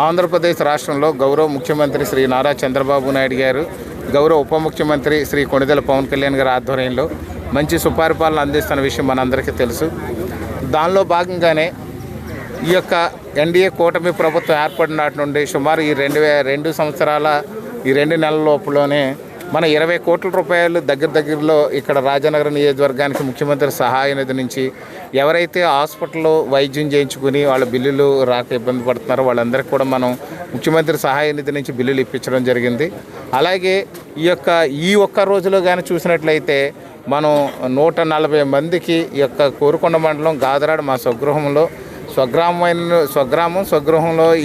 ఆంధ్రప్రదేశ్ రాష్ట్రంలో గౌరవ ముఖ్యమంత్రి శ్రీ నారా చంద్రబాబు నాయుడు గారు, గౌరవ ఉప ముఖ్యమంత్రి శ్రీ కొణిదెల పవన్ కళ్యాణ్ గారి ఆధ్వర్యంలో మంచి సుపరిపాలన అందిస్తున్న విషయం మనందరికీ తెలుసు. దానిలో భాగంగానే ఈ యొక్క ఎన్డీఏ కూటమి ప్రభుత్వం ఏర్పడిన నాటి నుండి సుమారు ఈ 2 సంవత్సరాల ఈ 2 నెలల లోపులోనే మన 20 కోట్ల రూపాయలు దగ్గరలో ఇక్కడ రాజనగరం నియోజకవర్గానికి ముఖ్యమంత్రి సహాయ నిధి నుంచి ఎవరైతే హాస్పిటల్లో వైద్యం చేయించుకుని వాళ్ళ బిల్లులు రాక ఇబ్బంది పడుతున్నారో వాళ్ళందరికీ కూడా మనం ముఖ్యమంత్రి సహాయ నిధి నుంచి బిల్లులు ఇప్పించడం జరిగింది. అలాగే ఈ ఒక్క రోజులో కానీ చూసినట్లయితే మనం 140 మందికి ఈ యొక్క కోరుకొండ మండలం గాదరాడ మా స్వగృహంలో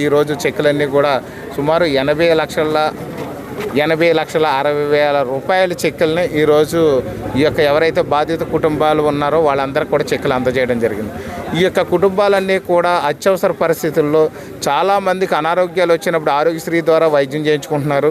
ఈరోజు చెక్కులన్నీ కూడా సుమారు 80,60,60,000 రూపాయల చెక్కుల్ని ఈరోజు ఈ యొక్క ఎవరైతే బాధిత కుటుంబాలు ఉన్నారో వాళ్ళందరికీ కూడా చెక్కులు అందజేయడం జరిగింది. ఈ యొక్క కుటుంబాలన్నీ కూడా అత్యవసర పరిస్థితుల్లో చాలామందికి అనారోగ్యాలు వచ్చినప్పుడు ఆరోగ్యశ్రీ ద్వారా వైద్యం చేయించుకుంటున్నారు.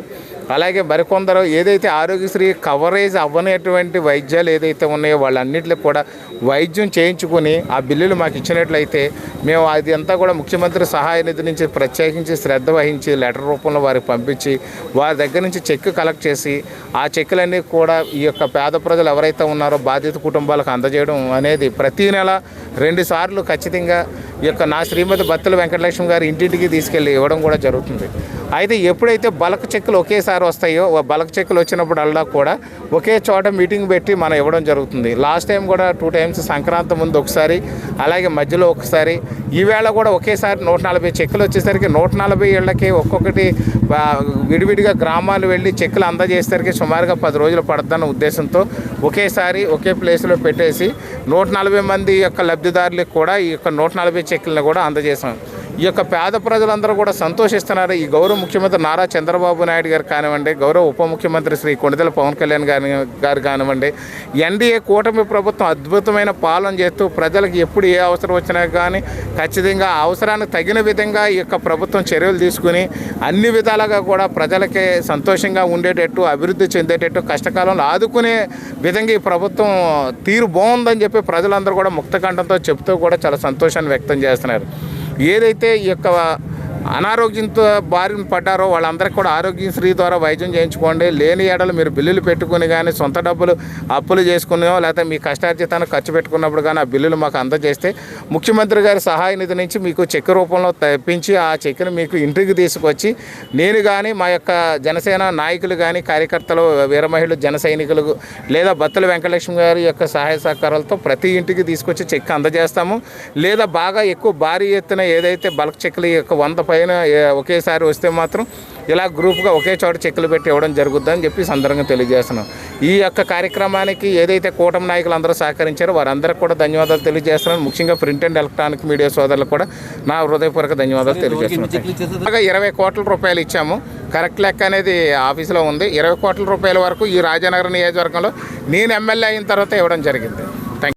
అలాగే మరికొందరు ఏదైతే ఆరోగ్యశ్రీ కవరేజ్ అవ్వనటువంటి వైద్యాలు ఏదైతే ఉన్నాయో వాళ్ళన్నింటికి కూడా వైద్యం చేయించుకొని ఆ బిల్లులు మాకు ఇచ్చినట్లయితే మేము అది అంతా కూడా ముఖ్యమంత్రి సహాయ నిధి నుంచి ప్రత్యేకించి శ్రద్ధ వహించి లెటర్ రూపంలో వారికి పంపించి వారి దగ్గర నుంచి చెక్ కలెక్ట్ చేసి ఆ చెక్కులన్నీ కూడా ఈ యొక్క పేద ప్రజలు ఎవరైతే ఉన్నారో బాధిత కుటుంబాలకు అందజేయడం అనేది ప్రతీ నెల 2 సార్లు ఖచ్చితంగా ఈ యొక్క నా శ్రీమతి బత్తుల వెంకటలక్ష్మి గారు ఇంటింటికి తీసుకెళ్ళి ఇవ్వడం కూడా జరుగుతుంది. అయితే ఎప్పుడైతే బల్క్ చెక్కులు ఒకేసారి వస్తాయో బల్క్ చెక్కులు వచ్చినప్పుడల్లా కూడా ఒకే చోట మీటింగ్ పెట్టి మనం ఇవ్వడం జరుగుతుంది. లాస్ట్ టైం కూడా 2 టైమ్స్ సంక్రాంతి ముందు ఒకసారి, అలాగే మధ్యలో ఒకసారి, ఈవేళ కూడా ఒకేసారి 140 చెక్కులు వచ్చేసరికి 140 ఏళ్ళకి ఒక్కొక్కటి విడివిడిగా గ్రామాలు వెళ్ళి చెక్కులు అందజేసేసరికి సుమారుగా 10 రోజులు పడుతున్న ఉద్దేశంతో ఒకేసారి ఒకే ప్లేస్లో పెట్టేసి 140 మంది యొక్క లబ్ధిదారులకు కూడా ఈ యొక్క 140 చెక్కులను కూడా అందజేసాం. ఈ యొక్క పేద ప్రజలందరూ కూడా సంతోషిస్తున్నారు. ఈ గౌరవ ముఖ్యమంత్రి నారా చంద్రబాబు నాయుడు గారు కానివ్వండి, గౌరవ ఉప ముఖ్యమంత్రి శ్రీ కొణిదెల పవన్ కళ్యాణ్ గారు కానివ్వండి, ఎన్డీఏ కూటమి ప్రభుత్వం అద్భుతమైన పాలన చేస్తూ ప్రజలకు ఎప్పుడు ఏ అవసరం వచ్చినా కానీ ఖచ్చితంగా అవసరానికి తగిన విధంగా ఈ యొక్క ప్రభుత్వం చర్యలు తీసుకుని అన్ని విధాలుగా కూడా ప్రజలకే సంతోషంగా ఉండేటట్టు, అభివృద్ధి చెందేటట్టు, కష్టకాలంలో ఆదుకునే విధంగా ఈ ప్రభుత్వం తీరు బాగుందని చెప్పి ప్రజలందరూ కూడా ముక్తకంఠంతో చెప్తూ కూడా చాలా సంతోషాన్ని వ్యక్తం చేస్తున్నారు. ఏదైతే ఈ యొక్క అనారోగ్యంతో బారిన పడ్డారో వాళ్ళందరికీ కూడా ఆరోగ్యశ్రీ ద్వారా వైద్యం చేయించుకోండి. లేని ఏడలు మీరు బిల్లులు పెట్టుకుని కానీ సొంత డబ్బులు అప్పులు చేసుకునేవో లేకపోతే మీ కష్టార్జితాన్ని ఖర్చు పెట్టుకున్నప్పుడు కానీ ఆ బిల్లులు మాకు అందజేస్తే ముఖ్యమంత్రి గారి సహాయ నిధి నుంచి మీకు చెక్ రూపంలో తెప్పించి ఆ చెక్ను మీకు ఇంటికి తీసుకొచ్చి నేను కానీ మా యొక్క జనసేన నాయకులు కానీ కార్యకర్తలు, వీర మహిళలు, జన సైనికులు లేదా బత్తుల వెంకటలక్ష్మి గారి యొక్క సహాయ సహకారాలతో ప్రతి ఇంటికి తీసుకొచ్చి చెక్ అందజేస్తాము. లేదా బాగా ఎక్కువ భారీ ఎత్తున ఏదైతే బల్క్ చెక్లు ఈ యొక్క 100 పైన ఒకేసారి వస్తే మాత్రం ఇలా గ్రూప్గా ఒకే చోట చెక్కులు పెట్టి ఇవ్వడం జరుగుతుందని చెప్పి సందర్భంగా తెలియజేస్తున్నాం. ఈ యొక్క కార్యక్రమానికి ఏదైతే కూటమి నాయకులు అందరూ సహకరించారో వారందరికీ కూడా ధన్యవాదాలు తెలియజేస్తున్నాను. ముఖ్యంగా ప్రింట్ అండ్ ఎలక్ట్రానిక్ మీడియా సోదరులకు కూడా నా హృదయపూర్వక ధన్యవాదాలు తెలియజేస్తున్నాను. 20 కోట్ల రూపాయలు ఇచ్చాము. కరెక్ట్ లెక్క అనేది ఆఫీసులో ఉంది. 20 కోట్ల రూపాయల వరకు ఈ రాజనగరం నియోజకవర్గంలో నేను ఎమ్మెల్యే అయిన తర్వాత ఇవ్వడం జరిగింది.